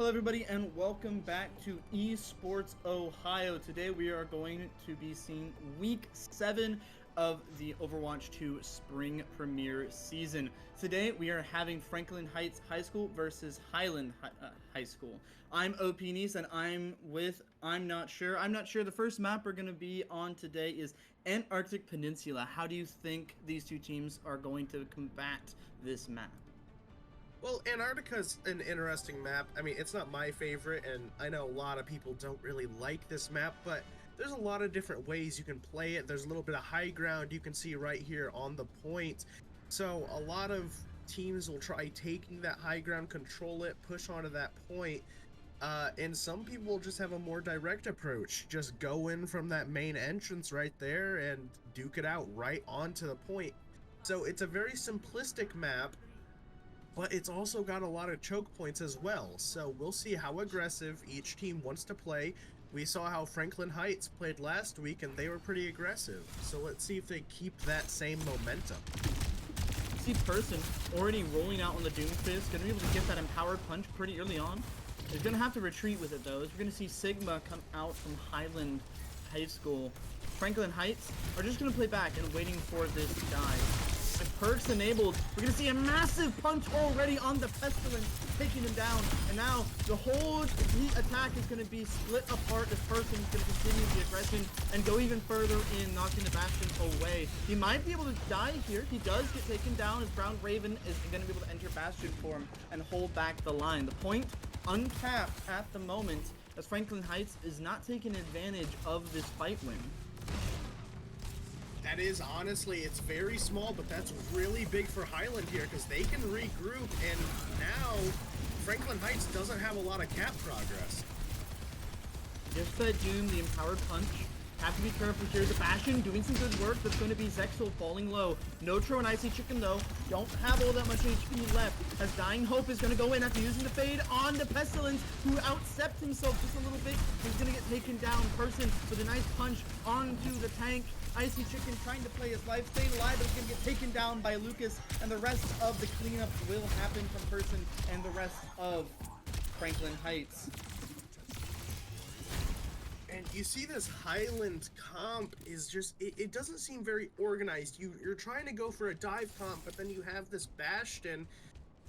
Hello everybody and welcome back to Esports Ohio. Today we are going to be seeing week 7 of the Overwatch 2 Spring Premiere season. Today we are having Franklin Heights High School versus Hiland High School. I'm OP Nice and I'm not sure. The first map we're going to be on today is Antarctic Peninsula. How do you think these two teams are going to combat this map? Well, Antarctica's an interesting map. I mean, it's not my favorite, and I know a lot of people don't really like this map, but there's a lot of different ways you can play it. There's a little bit of high ground you can see right here on the point. So a lot of teams will try taking that high ground, control it, push onto that point, and some people will just have a more direct approach. Just go in from that main entrance right there and duke it out right onto the point. So it's a very simplistic map, but it's also got a lot of choke points as well, so we'll see how aggressive each team wants to play. We saw how Franklin Heights played last week, and they were pretty aggressive, so let's see if they keep that same momentum. See Person already rolling out on the Doomfist, gonna be able to get that empowered punch pretty early on. He's gonna have to retreat with it though, as we're gonna see Sigma come out from Hiland High School. Franklin Heights are just gonna play back and waiting for this guy. With perks enabled, we're gonna see a massive punch already on the Pestilence, taking him down. And now the whole attack is gonna be split apart. This person is gonna continue the aggression and go even further in, knocking the Bastion away. He might be able to die here. He does get taken down as Brown Raven is gonna be able to enter Bastion for him and hold back the line. The point uncapped at the moment, as Franklin Heights is not taking advantage of this fight win. That is, honestly, it's very small, but that's really big for Hiland here, because they can regroup, and now Franklin Heights doesn't have a lot of cap progress. Just that Doom, the empowered punch. Have to be careful here. The Bastion doing some good work. That's going to be Zexal falling low. Notro and Icy Chicken, though, don't have all that much HP left, as Dying Hope is going to go in after using the fade on the Pestilence, who outstepped himself just a little bit. He's going to get taken down. Person with a nice punch onto the tank. Icy Chicken trying to play his life, staying alive, but he's going to get taken down by Lucas, and the rest of the cleanup will happen from Person and the rest of Franklin Heights. And you see this Hiland comp is just, it doesn't seem very organized. You're trying to go for a dive comp, but then you have this Bastion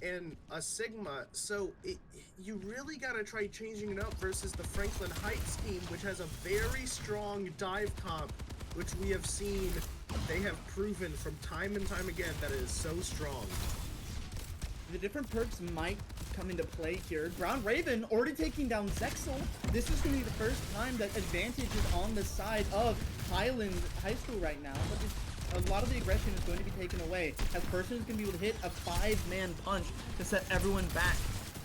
and a Sigma, so you really got to try changing it up versus the Franklin Heights team, which has a very strong dive comp, which we have seen. They have proven from time and time again that it is so strong. The different perks might come into play here. Brown Raven already taking down Zexal. This is going to be the first time that advantage is on the side of Hiland High School right now, but a lot of the aggression is going to be taken away, as Person is going to be able to hit a 5-man punch to set everyone back.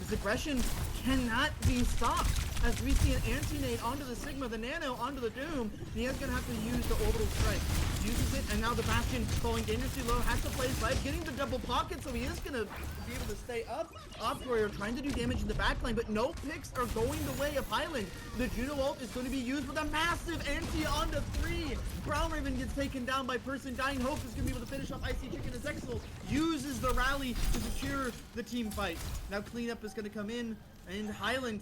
This aggression cannot be stopped, as we see an anti-nade onto the Sigma, the Nano onto the Doom. He is going to have to use the Orbital Strike. Uses it, and now the Bastion falling dangerously low, has to play his life, getting the double pocket, so he is going to be able to stay up. Optroyer trying to do damage in the backline, but no picks are going the way of Hiland. The Juno ult is going to be used with a massive anti onto 3. Brown Raven gets taken down by Person. Dying Hope is going to be able to finish off Icy Chicken as Zexal uses the rally to secure the team fight. Now cleanup is going to come in, and Hiland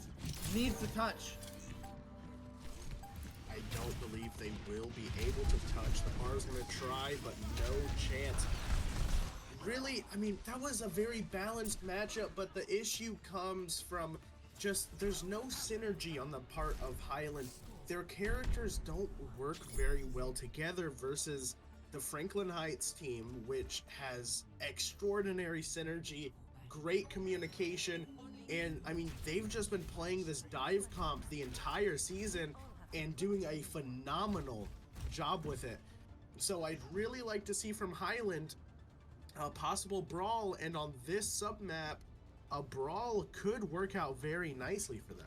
needs to touch. I don't believe they will be able to touch. The Bar's going to try, but no chance. Really, I mean, that was a very balanced matchup, but the issue comes from just, there's no synergy on the part of Hiland. Their characters don't work very well together versus the Franklin Heights team, which has extraordinary synergy, great communication, and I mean, they've just been playing this dive comp the entire season and doing a phenomenal job with it. So I'd really like to see from Hiland a possible brawl, and on this submap, a brawl could work out very nicely for them.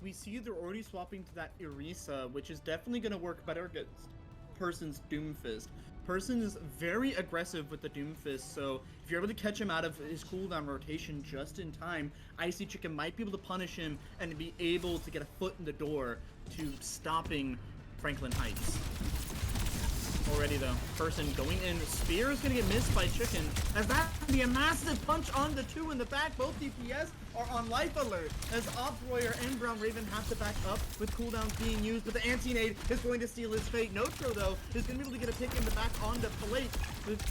We see they're already swapping to that Orisa, which is definitely going to work better against Person's Doomfist. Person is very aggressive with the Doomfist, so if you're able to catch him out of his cooldown rotation just in time, Icy Chicken might be able to punish him and be able to get a foot in the door to stopping Franklin Heights. already though. Person going in. Spear is gonna get missed by Chicken, as that could be a massive punch on the 2 in the back. Both DPS are on life alert, as Ops and Brown Raven have to back up with cooldowns being used, but the anti-nade is going to steal his fate. Notro though is gonna be able to get a pick in the back on the plate with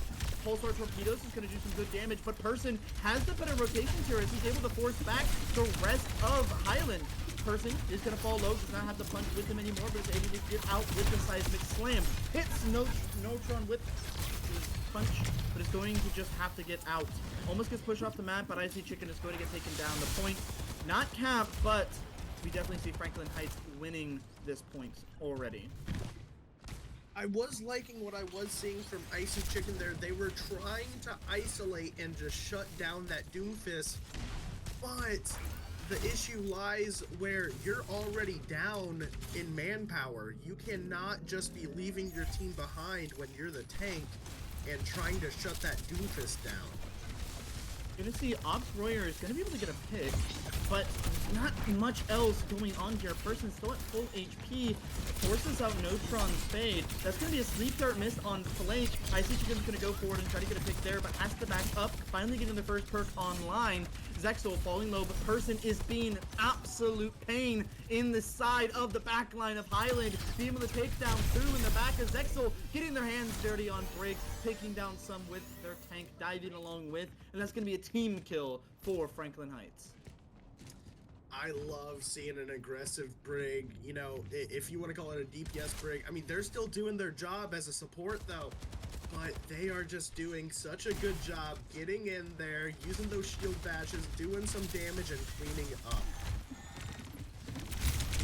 Pulsar Torpedoes is going to do some good damage, but Person has the better rotations here as he's able to force back the rest of Hiland. Person is going to fall low, does not have the punch with him anymore, but is able to get out with the Seismic Slam. Hits Notron with his punch, but is going to just have to get out. Almost gets pushed off the map, but Icy Chicken is going to get taken down. The point, not capped, but we definitely see Franklin Heights winning this point already. I was liking what I was seeing from Icy Chicken there. They were trying to isolate and just shut down that Doomfist, but the issue lies where you're already down in manpower. You cannot just be leaving your team behind when you're the tank and trying to shut that Doomfist down. You're gonna see Ops Royer is gonna be able to get a pick, but not much else going on here. Person still at full HP, forces out Notron's Fade. That's gonna be a sleep dart miss on Flake. Icy Chicken's gonna go forward and try to get a pick there, but has to back up, finally getting the first perk online. Zexal falling low, but Person is being absolute pain in the side of the back line of Hiland. Being able to take down 2 in the back of Zexal, getting their hands dirty on Briggs, taking down some with their tank, diving along with, and that's going to be a team kill for Franklin Heights. I love seeing an aggressive Brig, you know, if you want to call it a DPS Brig. I mean, they're still doing their job as a support though, but they are just doing such a good job getting in there, using those shield bashes, doing some damage and cleaning up.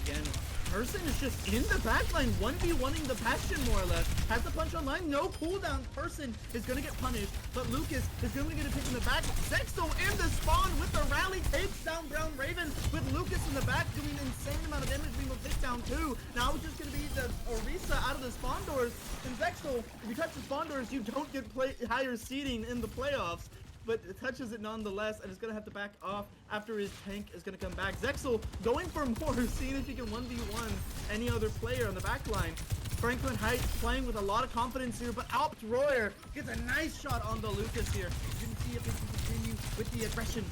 Again, Person is just in the backline, 1v1ing the Bastion more or less. Has the punch online, no cooldown. Person is gonna get punished, but Lucas is gonna get a pick in the back. Zexal in the spawn with the rally, takes down Brown Raven with Lucas in the back doing an insane amount of damage, being able to take down 2. Now it's just gonna be the Orisa out of the spawn doors. And Zexal, if you touch the spawn doors, you don't get higher seeding in the playoffs. But it touches it nonetheless, and is going to have to back off after his tank is going to come back. Zexal going for more, seeing if he can 1v1 any other player on the back line. Franklin Heights playing with a lot of confidence here, but Ops Royer gets a nice shot on the Lucas here. You can see if they can continue with the aggression.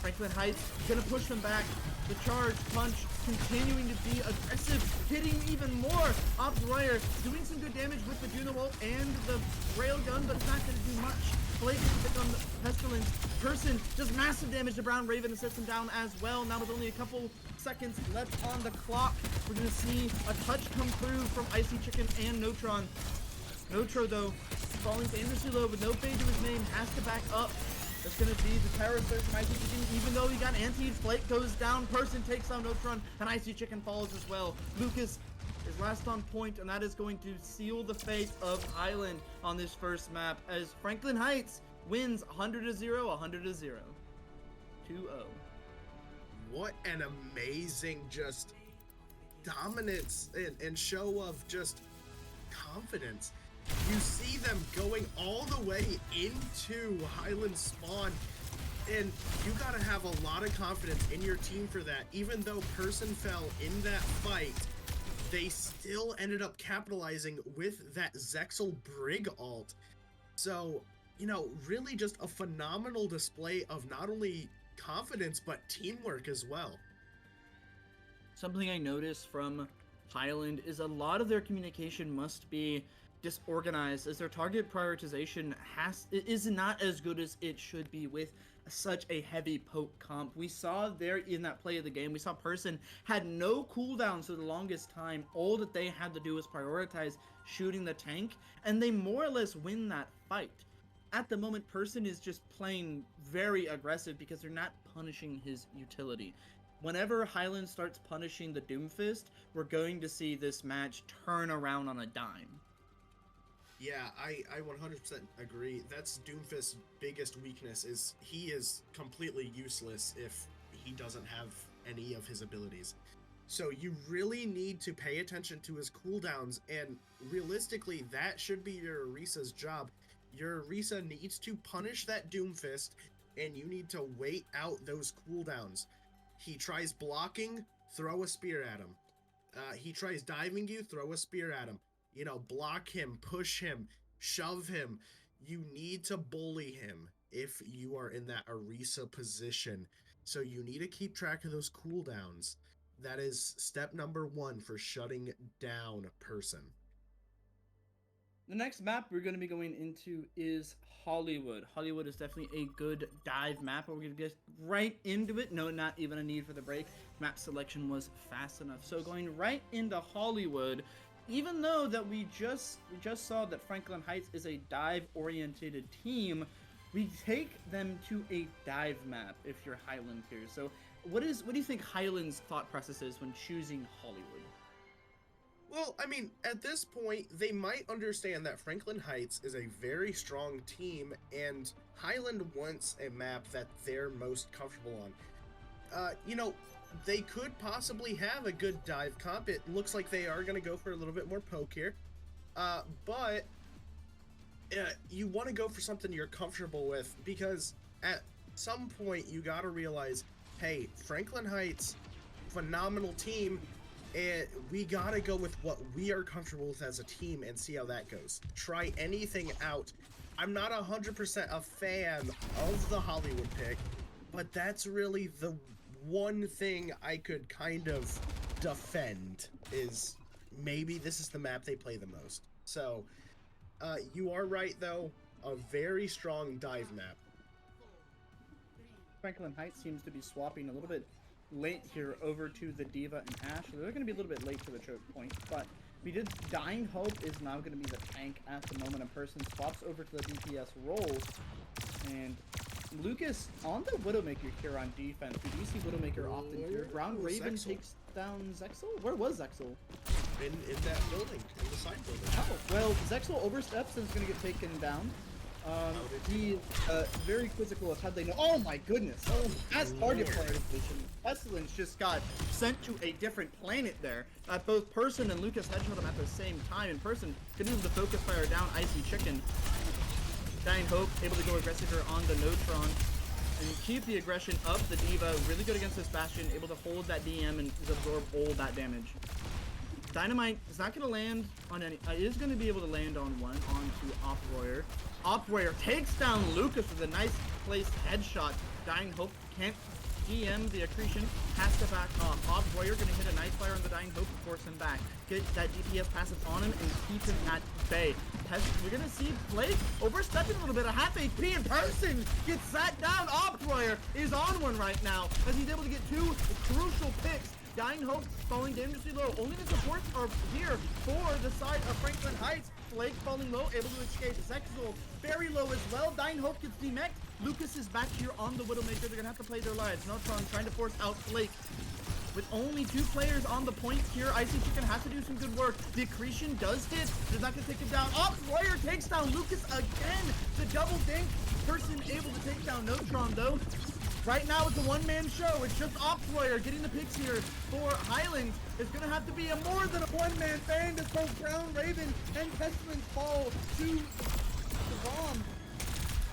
Franklin Heights going to push them back. The charge punch continuing to be aggressive, hitting even more. Ops Royer doing some good damage with the Juno ult and the railgun, but it's not going to do much. Blake pick on the Pestilence. Person does massive damage to Brown Raven and sets him down as well. Now with only a couple seconds left on the clock, we're going to see a touch come through from Icy Chicken and Notron. Notro, though, falling dangerously low with no fade to his name, has to back up. That's going to be the terror surge from Icy Chicken. Even though he got anti, Flake goes down. Person takes down Notron, and Icy Chicken falls as well. Lucas is last on point, and that is going to seal the fate of Hiland on this first map, as Franklin Heights wins 100-0, 100-0. 2-0. What an amazing just dominance and show of just confidence. You see them going all the way into Hiland spawn, and you gotta have a lot of confidence in your team for that. Even though Person fell in that fight, they still ended up capitalizing with that Zexal Brig ult. So, you know, really just a phenomenal display of not only confidence, but teamwork as well. Something I noticed from Hiland is a lot of their communication must be disorganized, as their target prioritization is not as good as it should be with such a heavy poke comp. We saw there in that play of the game, we saw Person had no cooldowns for the longest time. All that they had to do was prioritize shooting the tank, and they more or less win that fight. At the moment, Person is just playing very aggressive because they're not punishing his utility. Whenever Hiland starts punishing the Doomfist, we're going to see this match turn around on a dime. Yeah, I 100% agree. That's Doomfist's biggest weakness, is he is completely useless if he doesn't have any of his abilities. So you really need to pay attention to his cooldowns, and realistically, that should be your Orisa's job. Your Orisa needs to punish that Doomfist, and you need to wait out those cooldowns. He tries blocking, throw a spear at him. He tries diving you, throw a spear at him. you know, block him, push him, shove him. You need to bully him if you are in that Orisa position. So you need to keep track of those cooldowns. That is step number one for shutting down a person. The next map we're going to be going into is Hollywood. Hollywood is definitely a good dive map, but we're going to get right into it. No, not even a need for the break. Map selection was fast enough. So going right into Hollywood, even though that we just saw that Franklin Heights is a dive-oriented team, we take them to a dive map if you're Hiland here. So what do you think Hiland's thought process is when choosing Hollywood? Well, I mean, at this point, they might understand that Franklin Heights is a very strong team, and Hiland wants a map that they're most comfortable on. You know, they could possibly have a good dive comp. It looks like they are going to go for a little bit more poke here. But you want to go for something you're comfortable with, because at some point, you got to realize, hey, Franklin Heights, phenomenal team, and we gotta go with what we are comfortable with as a team and see how that goes. Try anything out. I'm not 100% a fan of the Hollywood pick, but that's really the one thing I could kind of defend, is maybe this is the map they play the most. So, you are right though, a very strong dive map. Franklin Heights seems to be swapping a little bit late here over to the D.Va and Ashe. They're going to be a little bit late for the choke point, but we did. Dying Hope is now going to be the tank at the moment. A person swaps over to the DPS role, and Lucas on the Widowmaker here on defense. We do see Widowmaker often here. Brown Raven takes down Zexal. Where was Zexal? In that building, in the side building. Oh, well, Zexal oversteps and is going to get taken down. He very quizzical of how they know. Oh my goodness! Oh, that's target prioritization. Pestilence just got sent to a different planet there. Both Person and Lucas headshot him at the same time. In Person, couldn't able to focus fire down Icy Chicken. Dying Hope able to go aggressive here on the Notron and keep the aggression up. The D.Va really good against this Bastion, able to hold that DM and absorb all that damage. Dynamite is not going to land on any. Is going to be able to land on one onto Off-Royer. Off-Royer takes down Lucas with a nice placed headshot. Dying Hope can't GM the accretion, has to back off. Off-Royer going to hit a nice fire on the Dying Hope to force him back. Get that DPS passive on him and keep him at bay. We're going to see Blake overstepping a little bit. A half HP in Person gets sat down. Off-Royer is on one right now as he's able to get two crucial picks. Dying Hope falling dangerously low. Only the supports are here for the side of Franklin Heights. Blake falling low, able to escape. Zexal very low as well. Dying Hope gets demeched. Lucas is back here on the Widowmaker. They're gonna have to play their lives. Notron trying to force out Blake. With only 2 players on the point here, Icy Chicken has to do some good work. The accretion does hit. They're not gonna take him down. Royer takes down Lucas again. The double dink. Person able to take down Notron though. Right now it's a one-man show. It's just Off-Royer getting the picks here for Hiland. It's going to have to be a more than a one-man band as both Brown Raven and Pestilence fall to the bomb.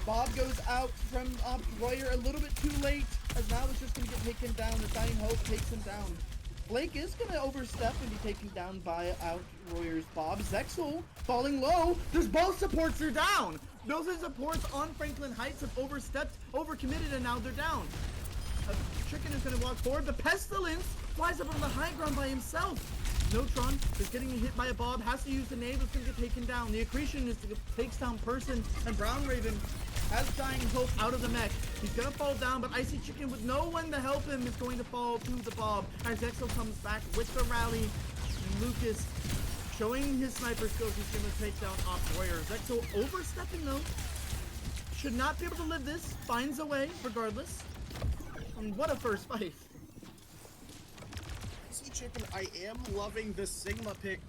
Bob goes out from Off-Royer a little bit too late, as now it's just going to get taken down. The Dying Hope takes him down. Blake is going to overstep and be taken down by Out-Royer's Bob. Zexal falling low. There's both supports are down. Those are supports on Franklin Heights have overstepped, overcommitted, and now they're down. Chicken is going to walk forward. The Pestilence flies up on the high ground by himself. Notron is getting hit by a Bob, has to use the nade, that's going to get taken down. The accretion takes down Person, and Brown Raven has Dying Hope out of the mech. He's going to fall down, but Icy Chicken with no one to help him is going to fall to the Bob. As Exo comes back with the rally, Lucas showing his sniper skills, he's going to take down Off-Royer. Zexo overstepping though. Should not be able to live this. Finds a way regardless. And what a first fight. See, Chicken, I am loving the Sigma pick,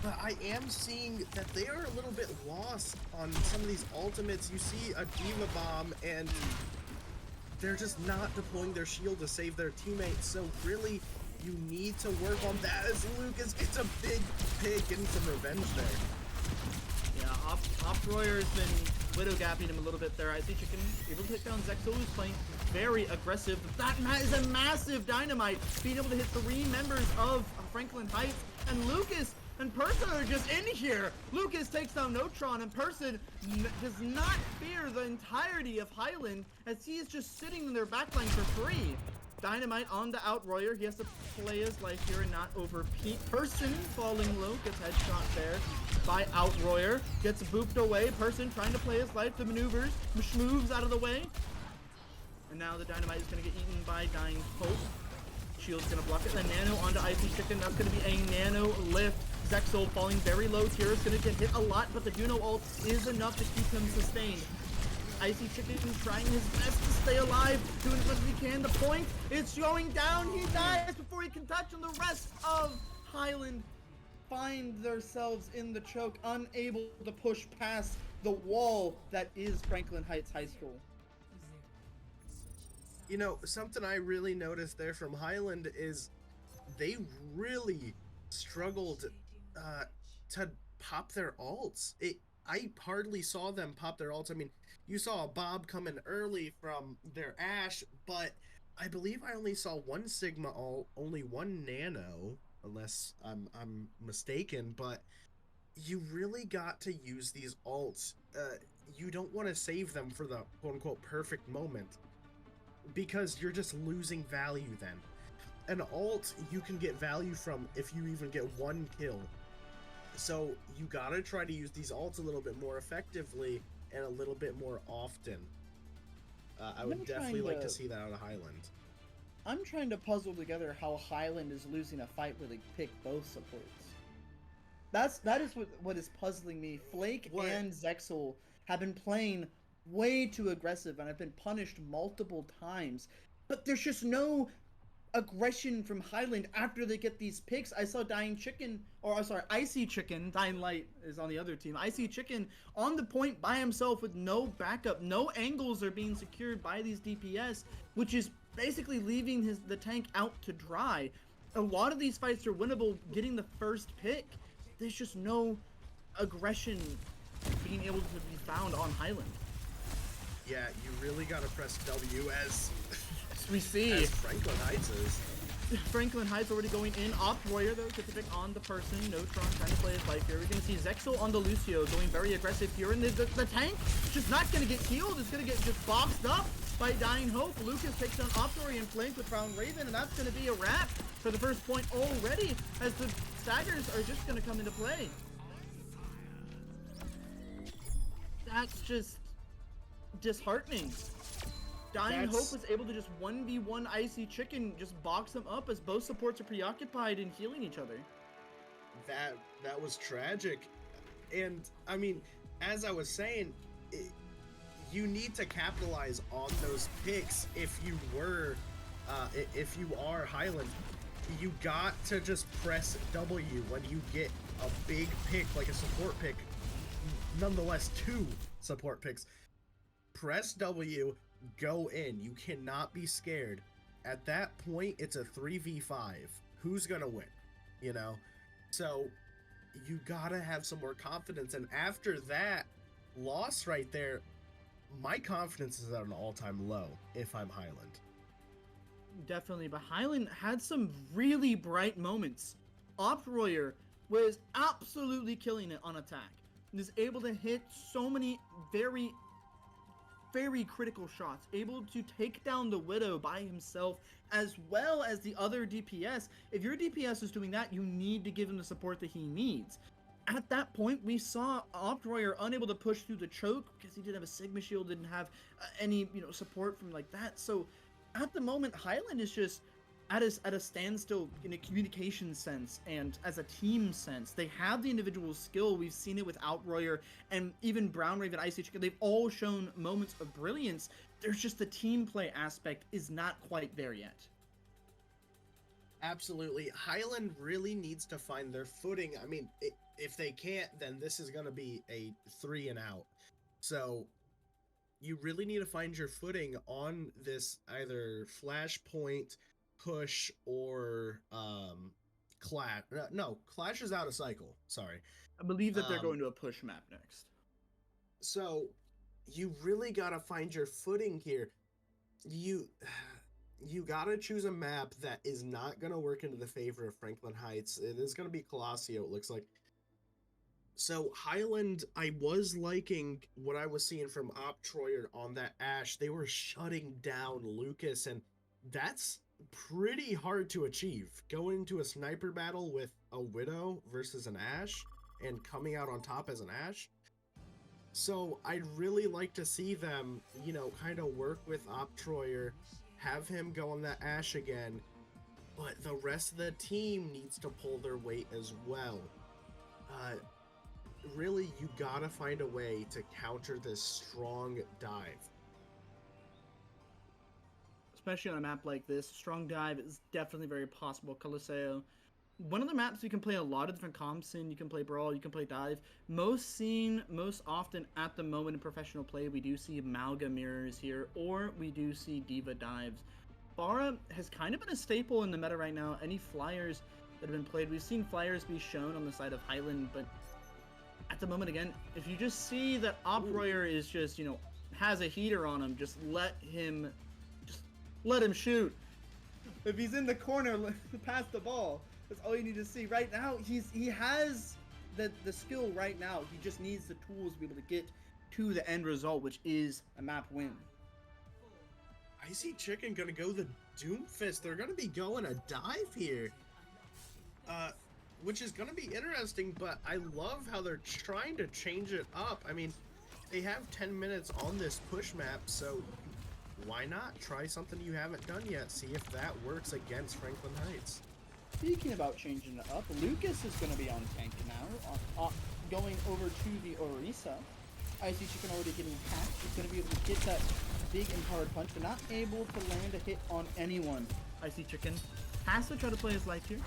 but I am seeing that they are a little bit lost on some of these ultimates. You see a D.Va bomb and they're just not deploying their shield to save their teammates. So really, you need to work on that as Lucas gets a big pick, getting some revenge there. Yeah, Off-Royer's been widow gapping him a little bit there. I see Chicken able to take down Zexo, who's playing very aggressive. That is a massive dynamite, being able to hit 3 members of Franklin Heights. And Lucas and Person are just in here. Lucas takes down Notron, and Person does not fear the entirety of Hiland, as he is just sitting in their backline for free. Dynamite on the Outroyer. He has to play his life here and not overpeak. Person falling low, gets headshot there by Outroyer. Gets booped away. Person trying to play his life. The maneuvers, moves out of the way. And now the Dynamite is going to get eaten by Dying Hope. Shield's going to block it. The Nano onto Icy Chicken. That's going to be a Nano lift. Zexal falling very low. Tira's going to get hit a lot, but the Juno ult is enough to keep him sustained. Icy Chicken trying his best to stay alive, doing as much as he can. The point is going down. He dies before he can touch, and the rest of Hiland find themselves in the choke, unable to push past the wall that is Franklin Heights High School. You know, something I really noticed there from Hiland is they really struggled to pop their ults. I hardly saw them pop their ults. I mean, you saw a Bob come in early from their Ashe, but I believe I only saw one Sigma ult, only one Nano, unless I'm mistaken, but you really got to use these ults. You don't want to save them for the quote-unquote perfect moment, because you're just losing value then. An ult you can get value from if you even get one kill. So you gotta try to use these ults a little bit more effectively and a little bit more often. I would definitely like to see that out of Hiland. I'm trying to puzzle together how Hiland is losing a fight where they pick both supports. That is what is puzzling me. Flake and Zexal have been playing way too aggressive and have been punished multiple times, but there's just no aggression from Hiland after they get these picks. I saw Dying Chicken, or sorry, Icy Chicken, Dying Light is on the other team. Icy Chicken on the point by himself with no backup. No angles are being secured by these DPS, which is basically leaving the tank out to dry. A lot of these fights are winnable getting the first pick. There's just no aggression being able to be found on Hiland. Yeah, you really gotta press W as we see as Franklin Heights is. Franklin Heights already going in. Warrior though, gets a pick on the Person. Notron trying to play his life here. We're gonna see Zexal on the Lucio going very aggressive here, and the tank is just not gonna get healed. It's gonna get just boxed up by Dying Hope. Lucas takes down Warrior and flanked with Brown Raven, and that's gonna be a wrap for the first point already, as the staggers are just gonna come into play. That's just disheartening. Dying Hope was able to just 1v1 Icy Chicken, just box them up as both supports are preoccupied in healing each other. That was tragic. And I mean, as I was saying, you need to capitalize on those picks. If you are Hiland, you got to just press W when you get a big pick, like a support pick. Nonetheless, 2 support picks. Press W, go in. You cannot be scared. At that point, it's a 3v5. Who's gonna win? You know? So you gotta have some more confidence. And after that loss right there, my confidence is at an all-time low if I'm Hiland. Definitely, but Hiland had some really bright moments. Warrior was absolutely killing it on attack. He was able to hit so many very critical shots, able to take down the Widow by himself as well as the other DPS. If your DPS is doing that, you need to give him the support that he needs. At that point, we saw Warrior unable to push through the choke because he didn't have a Sigma shield, didn't have any support from like that. So at the moment, Hiland is just at a standstill in a communication sense and as a team sense. They have the individual skill. We've seen it with Warrior and even Brown Raven, Icy Chicken. They've all shown moments of brilliance. There's just the team play aspect is not quite there yet. Absolutely. Hiland really needs to find their footing. I mean, if they can't, then this is going to be a 3 and out. So you really need to find your footing on this either flashpoint, push, or clash. No, clash is out of cycle. Sorry. I believe that they're going to a push map next. So you really got to find your footing here. You gotta choose a map that is not gonna work into the favor of Franklin Heights. It is gonna be Colosio, it looks like. So Highland, I was liking what I was seeing from Optroyer on that Ash. They were shutting down Lucas, and that's pretty hard to achieve. Going into a sniper battle with a Widow versus an Ash, and coming out on top as an Ash. So I'd really like to see them, you know, kind of work with Optroyer, have him go on that Ash again, but the rest of the team needs to pull their weight as well. Really, you gotta find a way to counter this strong dive. Especially on a map like this, strong dive is definitely very possible. Coliseo, one of the maps you can play a lot of different comps in. You can play Brawl, you can play Dive. Most seen, most often at the moment in professional play, we do see Amalga mirrors here, or we do see Diva dives. Pharah has kind of been a staple in the meta right now. Any flyers that have been played, we've seen flyers be shown on the side of Highland, but at the moment, again, if you just see that Optroyer is just, you know, has a heater on him, just let him shoot. If he's in the corner, pass the ball. That's all you need to see. Right now, he has the skill right now. He just needs the tools to be able to get to the end result, which is a map win. I see Chicken gonna go the Doomfist. They're gonna be going a dive here. Which is going to be interesting, but I love how they're trying to change it up. I mean, they have 10 minutes on this push map, so why not try something you haven't done yet? See if that works against Franklin Heights. Speaking about changing it up, Lucas is going to be on tank now, going over to the Orisa. Icy Chicken already getting hacked. He's going to be able to get that big empowered punch, but not able to land a hit on anyone. Icy Chicken has to try to play his life here.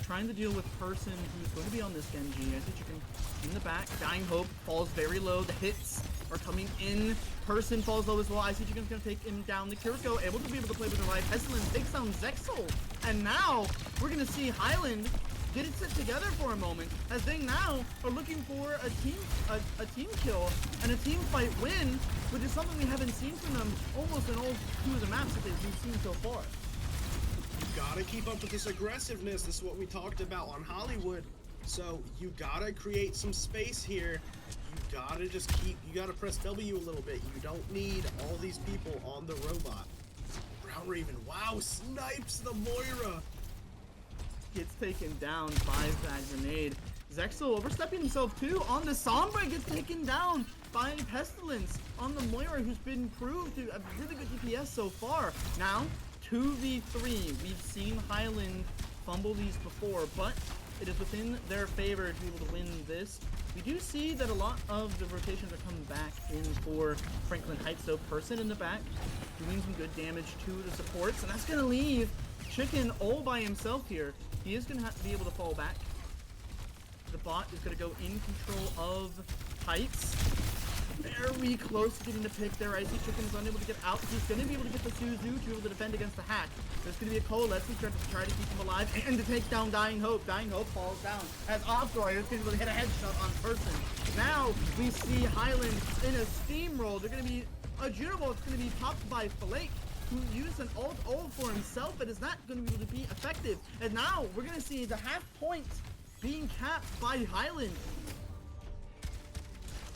Trying to deal with Person who's going to be on this Genji. Icy Chicken in the back. Dying Hope falls very low. The hits are coming in. Person falls low as well. Icy Chicken's going to take him down. The Kiriko able to be able to play with her life. Pestilence takes down Zexal. And now we're going to see Highland get it set together for a moment, as they now are looking for a team kill and a team fight win, which is something we haven't seen from them almost in all two of the maps that we've seen so far. You gotta keep up with this aggressiveness. This is what we talked about on Hollywood. So you gotta create some space here. You gotta you gotta press W a little bit. You don't need all these people on the robot. Brown Raven, wow, snipes the Moira. Gets taken down by that grenade. Zexal overstepping himself too on the Sombra, gets taken down by Pestilence on the Moira, who's been proved to have really good DPS so far. Now 2v3. We've seen Highland fumble these before, but it is within their favor to be able to win this. We do see that a lot of the rotations are coming back in for Franklin Heights, so Person in the back doing some good damage to the supports, and that's going to leave Chicken all by himself here. He is going to have to be able to fall back. The bot is going to go in control of Heights. Very close to getting the pick there. Icy Chicken is unable to get out. He's going to be able to get the Suzu to be able to defend against the hack. There's going to be a coalesce to try to keep him alive and to take down Dying Hope. Dying Hope falls down as Optroyer is going to be able to hit a headshot on Person. Now we see Highland in a steamroll. They're going to be a Juniball. It's going to be topped by Flake, who used an ult for himself, but is not going to be able to be effective. And now we're going to see the half point being capped by Highland.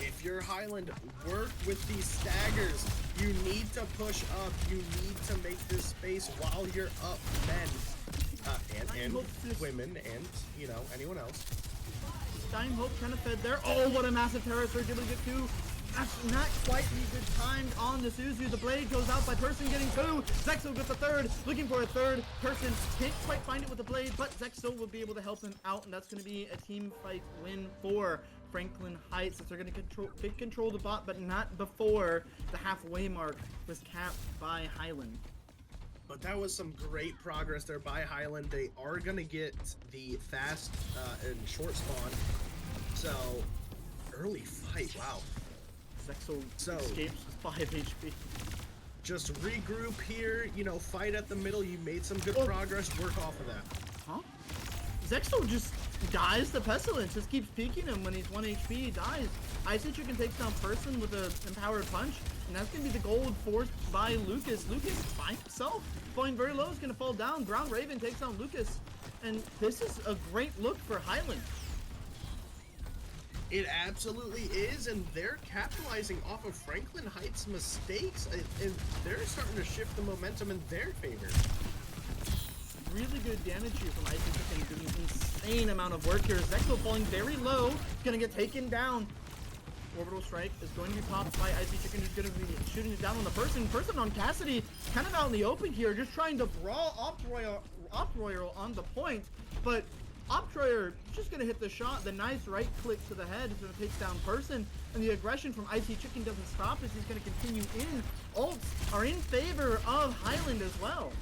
If you're Highland, work with these staggers. You need to push up. You need to make this space while you're up, men. And women, and, you know, anyone else. Dying Hope kind of fed there. Oh, what a massive terror surge able to get two. That's not quite the good timed on the Suzu. The blade goes out by Person getting two. Zexo gets a third, looking for a third. Person can't quite find it with the blade, but Zexo will be able to help him out, and that's going to be a team fight win for Franklin Heights, as they're going to control the bot, but not before the halfway mark was capped by Highland. But that was some great progress there by Highland. They are going to get the fast and short spawn. So, early fight, wow. Zexo escapes with 5 HP. Just regroup here, you know, fight at the middle. You made some good progress. Work off of that. Huh? Zexo just dies the Pestilence, just keeps peeking him when he's 1 HP, he dies. Icy Chicken takes down Person with an empowered punch, and that's gonna be the gold forced by Lucas. Lucas by himself, falling very low, is gonna fall down. Brown Raven takes down Lucas, and this is a great look for Hiland. It absolutely is, and they're capitalizing off of Franklin Heights' mistakes, and they're starting to shift the momentum in their favor. Really good damage here from Icy Chicken, doing an insane amount of work here. Zexo falling very low, gonna get taken down. Orbital Strike is going to be popped by Icy Chicken, who's going to be shooting it down on the Person. Person on Cassidy, kind of out in the open here, just trying to brawl Optroyer on the point, but Optroyer just going to hit the shot. The nice right click to the head is going to take down Person, and the aggression from Icy Chicken doesn't stop as he's going to continue in. Ults are in favor of Hiland as well.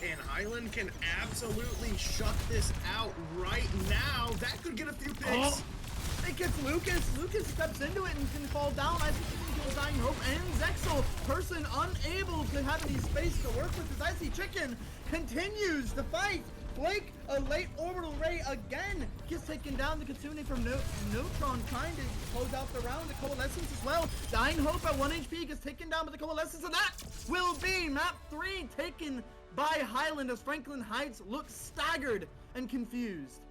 And Hiland can absolutely shut this out right now. That could get a few picks. Oh, it gets Lucas. Lucas steps into it and can fall down. I think he can kill Dying Hope and Zexel. Person unable to have any space to work with his Icy Chicken continues the fight. Blake, a late orbital ray again, gets taken down. The Kitsune from Neutron trying to close out the round. The Coalescence as well. Dying Hope at 1 HP gets taken down by the Coalescence, and that will be map 3 taken by Hiland as Franklin Heights looks staggered and confused.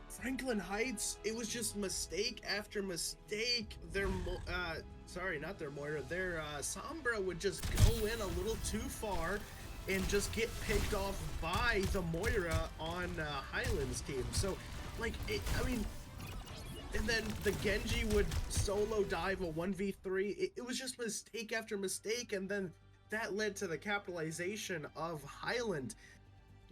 Franklin Heights, it was just mistake after mistake. Their Sombra would just go in a little too far and just get picked off by the Moira on Hiland's team. So, and then the Genji would solo dive a 1v3. It was just mistake after mistake, and then that led to the capitalization of Hiland.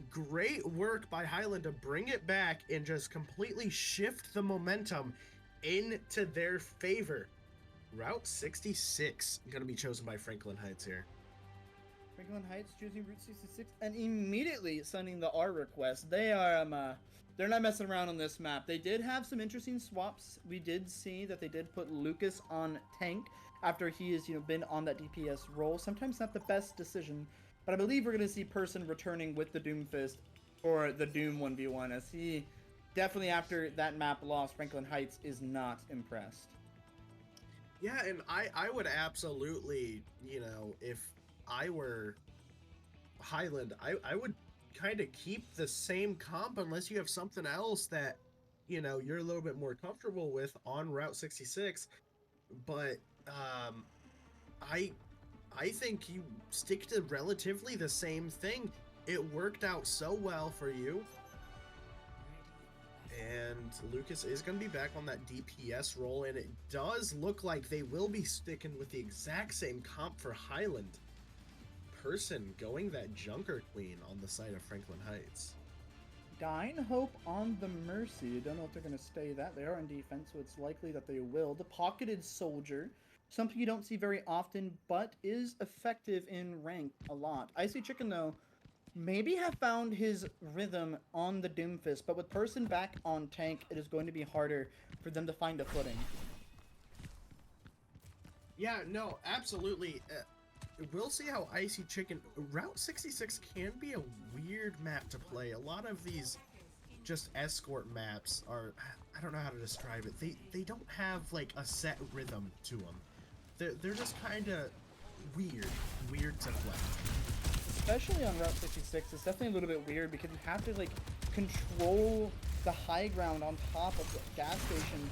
Great work by Hiland to bring it back and just completely shift the momentum into their favor. Route 66 gonna be chosen by Franklin Heights here. Franklin Heights choosing Route 66 and immediately sending the R request. They are they're not messing around on this map. They did have some interesting swaps. We did see that they did put Lucas on tank after he has, been on that DPS role. Sometimes not the best decision, but I believe we're going to see Person returning with the Doomfist or the Doom 1v1, as he definitely, after that map loss, Franklin Heights is not impressed. Yeah, and I would absolutely, if I were Hiland, I would kind of keep the same comp unless you have something else that, you're a little bit more comfortable with on Route 66. But I think you stick to relatively the same thing. It worked out so well for you. And Lucas is going to be back on that DPS role, and it does look like they will be sticking with the exact same comp for Hiland. Person going that Junker Queen on the side of Franklin Heights. Dying Hope on the Mercy. Don't know if they're going to stay that. They are in defense, so it's likely that they will. The Pocketed Soldier. Something you don't see very often, but is effective in rank a lot. Icy Chicken, though, maybe have found his rhythm on the Doomfist, but with Person back on tank, it is going to be harder for them to find a footing. Yeah, no, absolutely. We'll see how Icy Chicken... Route 66 can be a weird map to play. A lot of these just escort maps are... I don't know how to describe it. They don't have, a set rhythm to them. They're just kind of weird to play. Especially on Route 66, it's definitely a little bit weird because you have to control the high ground on top of the gas station,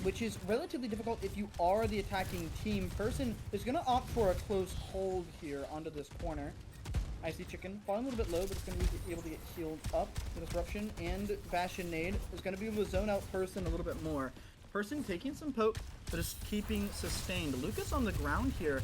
which is relatively difficult if you are the attacking team. Person is going to opt for a close hold here onto this corner. Icy Chicken falling a little bit low, but it's going to be able to get healed up. The Disruption and Bastion Nade is going to be able to zone out Person a little bit more. Person taking some poke, but is keeping sustained. Lucas on the ground here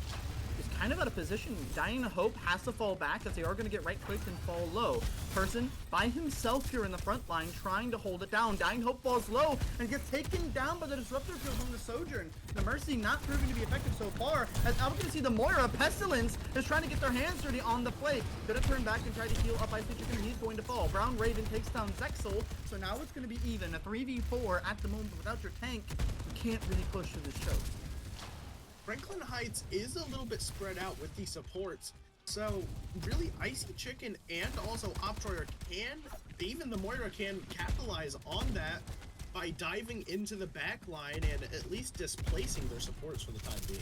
is kind of out of position. Dying Hope has to fall back as they are going to get right-clicked and fall low. Person by himself here in the front line trying to hold it down. Dying Hope falls low and gets taken down by the Disruptor field from the Sojourn. The Mercy not proving to be effective so far, as I'm going to see the Moira Pestilence is trying to get their hands dirty on the plate. Gonna turn back and try to heal up Icy Chicken, and he's going to fall. Brown Raven takes down Zexel, so now it's going to be even. A 3v4 at the moment without your tank. You can't really push to this choke. Franklin Heights is a little bit spread out with the supports, So really, Icy Chicken and also Optroyer can, even the Moira can capitalize on that by diving into the back line and at least displacing their supports for the time being.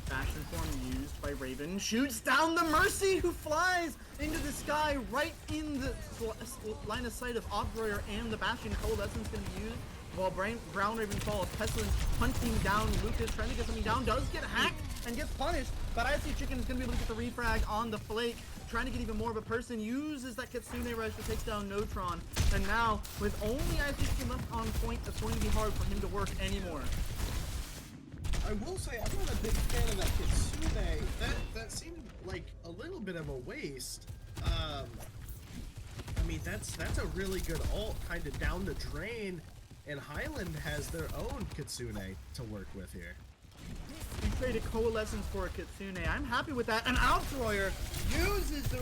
Fashion form used by Raven shoots down the Mercy, who flies into the sky right in the line of sight of Optroyer, and the Bastion Coalescence going to be used while Brown Raven falls. Pestilence hunting down Lucas, trying to get something down, does get hacked and gets punished, but Icy Chicken is going to be able to get the refrag on the Flake, trying to get even more of a person, uses that Kitsune rush to take down Notron, and now with only Icy Chicken left on point, it's going to be hard for him to work anymore. I will say, I'm not a big fan of that Kitsune. That seemed like a little bit of a waste. I mean, that's a really good ult, kind of down the drain, and Hiland has their own Kitsune to work with here. We traded Coalescence for a Kitsune. I'm happy with that. And Outroyer uses the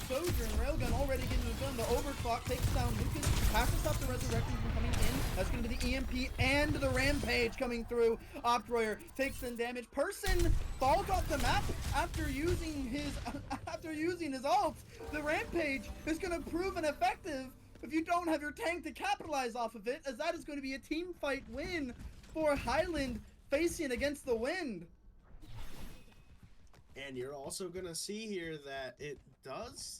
Sojourn Railgun, already getting it done. The overclock takes down Lucas, passes up the Resurrection from coming in. That's going to be the EMP and the Rampage coming through. Outroyer takes some damage. Person falls off the map after using his ult. The Rampage is going to prove ineffective if you don't have your tank to capitalize off of it, as that is going to be a team fight win for Hiland, facing against the wind. And you're also gonna see here that it does,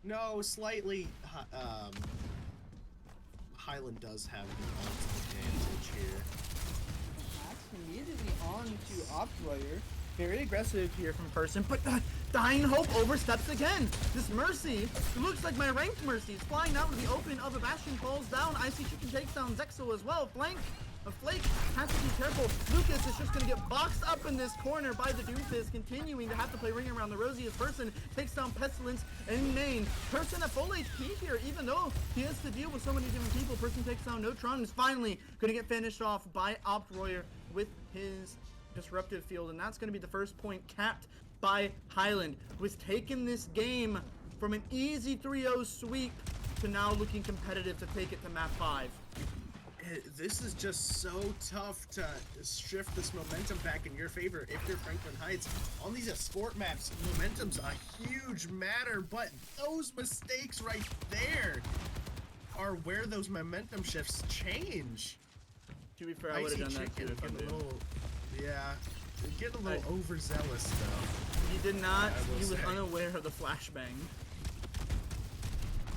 no, slightly, Hiland does have the ultimate advantage here. That's immediately on to Optroyer. Very aggressive here from Person, but Dying Hope oversteps again. This Mercy, it looks like my ranked Mercy, is flying out in the open of a Bastion, falls down. Icy Chicken takes down Zexo as well. A Flake has to be careful. Lucas is just going to get boxed up in this corner by the Doomfist, continuing to have to play Ring Around the Rosie as Person takes down Pestilence in main. Person at full HP here, even though he has to deal with so many different people. Person takes down Notron, is finally going to get finished off by Optroyer with his Disruptive Field, and that's going to be the first point capped by Hiland, who has taken this game from an easy 3-0 sweep to now looking competitive to take it to map 5. This is just so tough to shift this momentum back in your favor if you're Franklin Heights. On these escort maps, momentum's a huge matter, but those mistakes right there are where those momentum shifts change. To be fair, I would have done that too if I did. Yeah, getting a little overzealous though. He did not, he was unaware of the flashbang.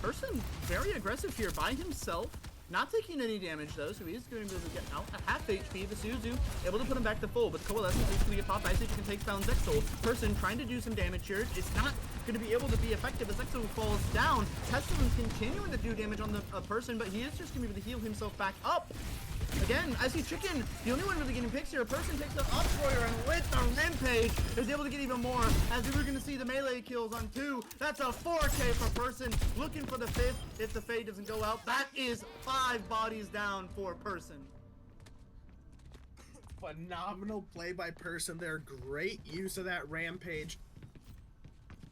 Person very aggressive here by himself. Not taking any damage though, so he's going to be able to get out at half HP. The Suzu able to put him back to full, but Coalescence is going to get popped. Icy can take down Zexo. Person trying to do some damage here. It's not going to be able to be effective as Zexo falls down. Pestilence continuing to do damage on the Person, but he is just going to be able to heal himself back up. Again, Icy Chicken, the only one really getting picks here. Person takes the Optroyer, and with the Rampage is able to get even more, as we're going to see the melee kills on 2. That's a 4K per Person, looking for the 5th if the fade doesn't go out. That is 5 bodies down for Person. Phenomenal play by Person there. Great use of that Rampage.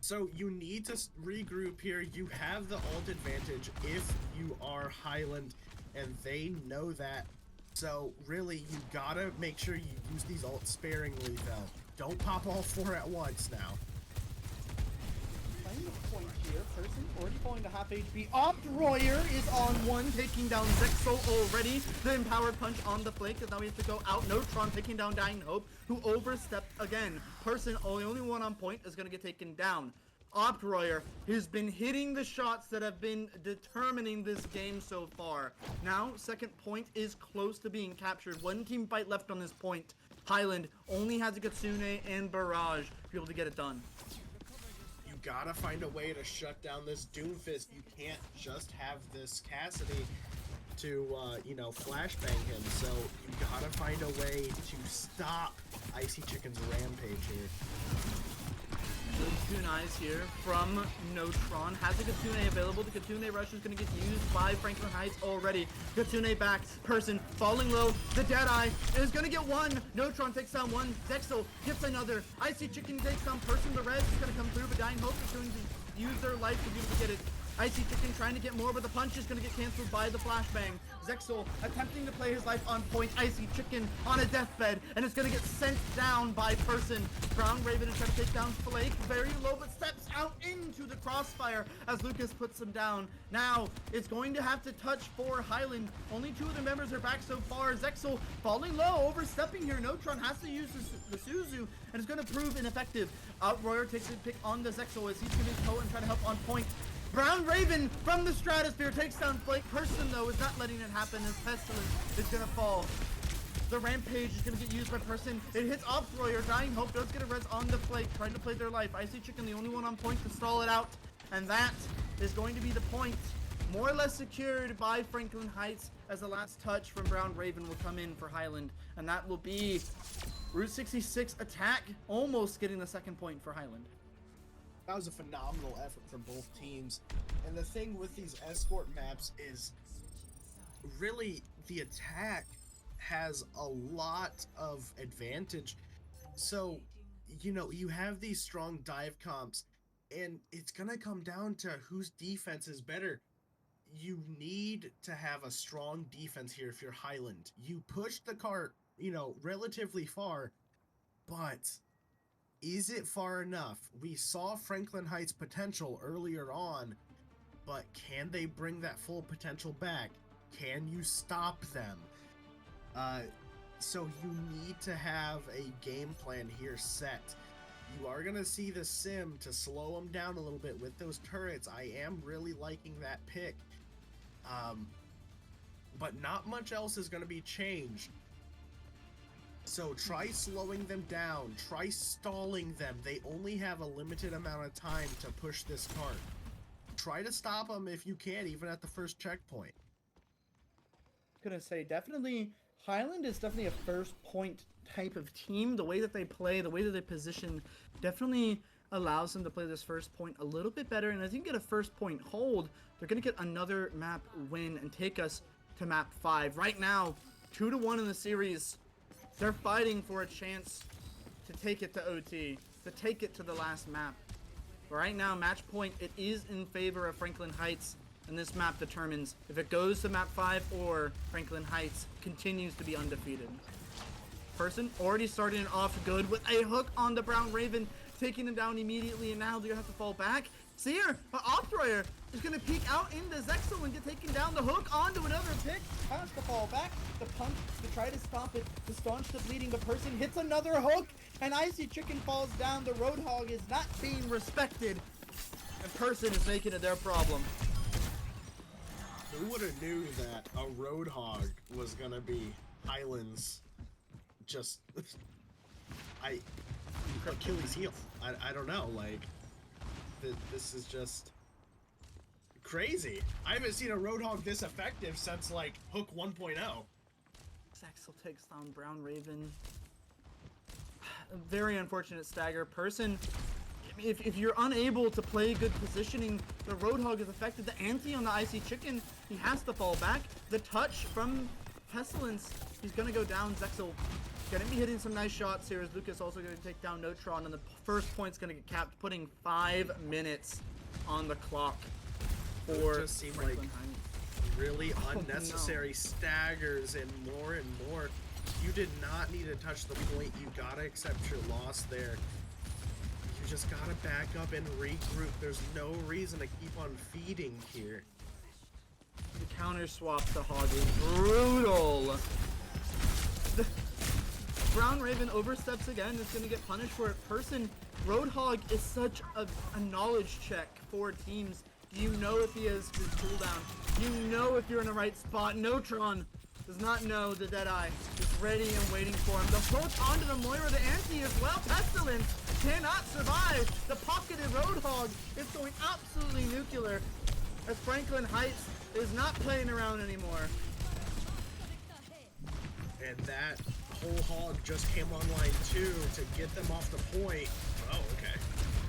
So you need to regroup here. You have the ult advantage if you are Hiland, and they know that. So really, you gotta make sure you use these ults sparingly though. Don't pop all 4 at once now. Playing the point here, Person already falling to half HP. Optroyer is on 1, taking down Zexo already. The empowered punch on the flank, as now he has to go out. Notron taking down Dying Hope, who overstepped again. Person, only one on point, is gonna get taken down. Optroyer has been hitting the shots that have been determining this game so far. Now, second point is close to being captured. 1 team fight left on this point. Hiland only has a Kitsune and Barrage to be able to get it done. You gotta find a way to shut down this Doomfist. You can't just have this Cassidy to, you know, flashbang him. So you gotta find a way to stop Icy Chicken's Rampage here. Those 2 eyes here from Notron. Has a Kitsune available. The Kitsune rush is going to get used by Franklin Heights already. Kitsune back. Person falling low. The Deadeye is going to get 1. Notron takes down 1. Dexel gets another. Icy Chicken takes down Person. The res is going to come through, but Dying Hope is going to use their life to be able to get it. Icy Chicken trying to get more, but the punch is going to get canceled by the flashbang. Zexal attempting to play his life on point. Icy Chicken on a deathbed, and it's going to get sent down by Person. Brown Raven is trying to take down Flake, very low, but steps out into the crossfire as Lucas puts him down. Now, it's going to have to touch for Hiland. Only 2 of the members are back so far. Zexal falling low, overstepping here. Notron has to use the Suzu, and it's going to prove ineffective. Outroyer takes a pick on the Zexal as he's going to toe and try to help on point. Brown Raven from the stratosphere takes down Flake. Person, though, is not letting it happen as Pestilence is going to fall. The Rampage is going to get used by Person. It hits Outroyer. Dying Hope does get a res on the Flake, trying to play their life. Icy Chicken, the only one on point to stall it out. And that is going to be the point, more or less secured by Franklin Heights, as the last touch from Brown Raven will come in for Hiland. And that will be Route 66 attack, almost getting the second point for Hiland. That was a phenomenal effort from both teams. And the thing with these escort maps is really the attack has a lot of advantage. So, you know, you have these strong dive comps, and it's gonna come down to whose defense is better. You need to have a strong defense here if you're Hiland. You push the cart, you know, relatively far, but is it far enough? We saw Franklin Heights' potential earlier on, but can they bring that full potential back? Can you stop them? So you need to have a game plan here set. You are going to see the sim to slow them down a little bit with those turrets. I am really liking that pick. But not much else is going to be changed. So try slowing them down. Try stalling them. They only have a limited amount of time to push this cart. Try to stop them if you can, even at the first checkpoint. I was going to say, definitely, Hiland is definitely a first point type of team. The way that they play, the way that they position, definitely allows them to play this first point a little bit better. And as you get a first point hold, they're going to get another map win and take us to map 5. Right now, 2-1 in the series. They're fighting for a chance to take it to OT, to take it to the last map. But right now, match point, it is in favor of Franklin Heights, and this map determines if it goes to map 5 or Franklin Heights continues to be undefeated. Person already starting it off good with a hook on the Brown Raven, taking him down immediately, and now they're gonna have to fall back. Seer, Outroyer is gonna peek out into Zexal and get taken down. The hook onto another pick, has to fall back. The punch to try to stop it, to staunch the bleeding, but Person hits another hook, and Icy Chicken falls down. The Roadhog is not being respected, and Person is making it their problem. Who would have knew that a Roadhog was gonna be Hiland's just Achilles heel? I don't know, like this is just crazy. I haven't seen a Roadhog this effective since like Hook 1.0. Zexal takes down Brown Raven. A very unfortunate stagger. Person, if you're unable to play good positioning, the Roadhog is affected. The anti on the Icy Chicken, he has to fall back. The touch from Pestilence, he's gonna go down. Zexal gonna be hitting some nice shots here as Lucas also gonna take down Notron, and the first point's gonna get capped, putting 5 minutes on the clock for It just seemed Franklin like Heights. really Oh, unnecessary staggers and more. You did not need to touch the point. You gotta accept your loss there. You just gotta back up and regroup. There's no reason to keep on feeding here. The counter swap to Hog is brutal. The Brown Raven oversteps again. It's gonna get punished for it. Person, Roadhog is such a knowledge check for teams. Do you know if he has his cooldown? Do you know if you're in the right spot? Notron does not know the Deadeye is ready and waiting for him. The hook onto the Moira, the anti as well. Pestilence cannot survive. The pocketed Roadhog is going absolutely nuclear as Franklin Heights is not playing around anymore. And that whole hog just came online too to get them off the point. Oh, okay.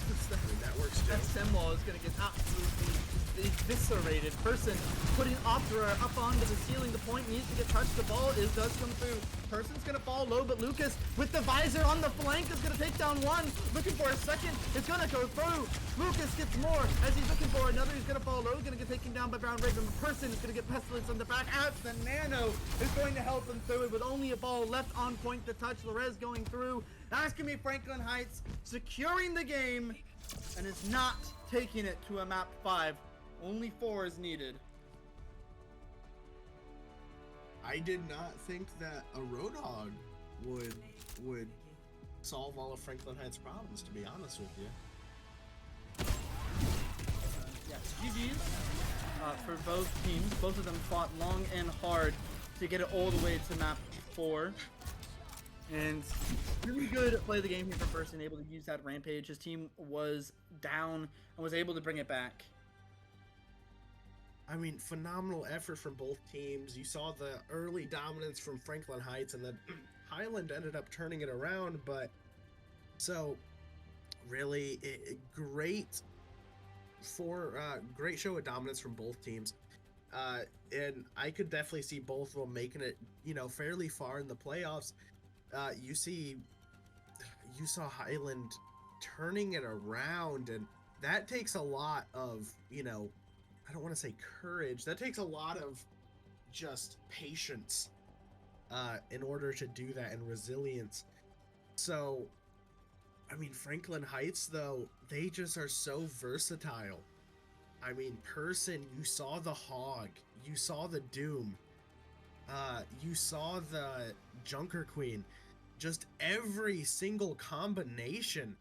I mean, that works too. That Simwall is going to get absolutely eviscerated. Person putting Opera up onto the ceiling. The point needs to get touched. The ball does come through. Person's gonna fall low, but Lucas with the visor on the flank is gonna take down one. Looking for a second. It's gonna go through. Lucas gets more as he's looking for another. He's gonna fall low. Gonna get taken down by Brown Raven. Person is gonna get Pestilence on the back. As the Nano is going to help him through it with only a ball left on point to touch. Lorez going through. That's gonna be Franklin Heights securing the game and is not taking it to a map 5. Only 4 is needed. I did not think that a Roadhog would solve all of Franklin Heights' problems, to be honest with you. Yes, GG's for both teams. Both of them fought long and hard to get it all the way to map 4. And really good play of the game here from Person, able to use that rampage. His team was down and was able to bring it back. I mean, phenomenal effort from both teams. You saw the early dominance from Franklin Heights, and then Hiland ended up turning it around. But so, really, great show of dominance from both teams. And I could definitely see both of them making it, fairly far in the playoffs. You saw Hiland turning it around, and that takes a lot of, I don't want to say courage. That takes a lot of just patience in order to do that, and resilience. So, I mean, Franklin Heights, though, they just are so versatile. I mean, Person, you saw the Hog, you saw the Doom, you saw the Junker Queen. Just every single combination.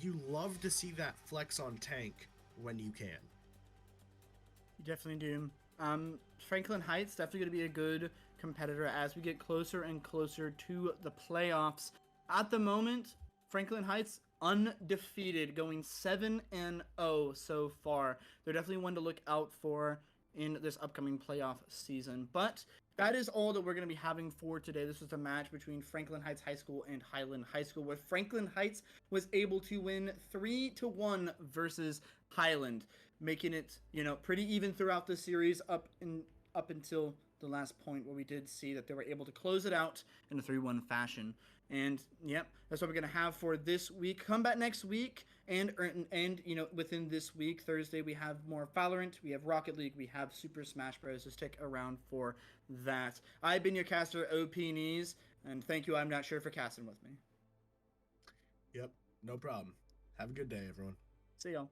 You love to see that flex on tank when you can. You definitely do. Franklin Heights definitely going to be a good competitor as we get closer and closer to the playoffs. At the moment, Franklin Heights undefeated, going 7-0 so far. They're definitely one to look out for in this upcoming playoff season. But that is all that we're going to be having for today. This was a match between Franklin Heights High School and Hiland High School, where Franklin Heights was able to win 3-1 versus Hiland, making it, pretty even throughout the series up until the last point, where we did see that they were able to close it out in a 3-1 fashion. And yep, that's what we're gonna have for this week. Come back next week, and within this week, Thursday, we have more Valorant, we have Rocket League, we have Super Smash Bros. So stick around for that. I've been your caster, OP Knees, and thank you, I'm not sure, for casting with me. Yep, no problem. Have a good day, everyone. See y'all.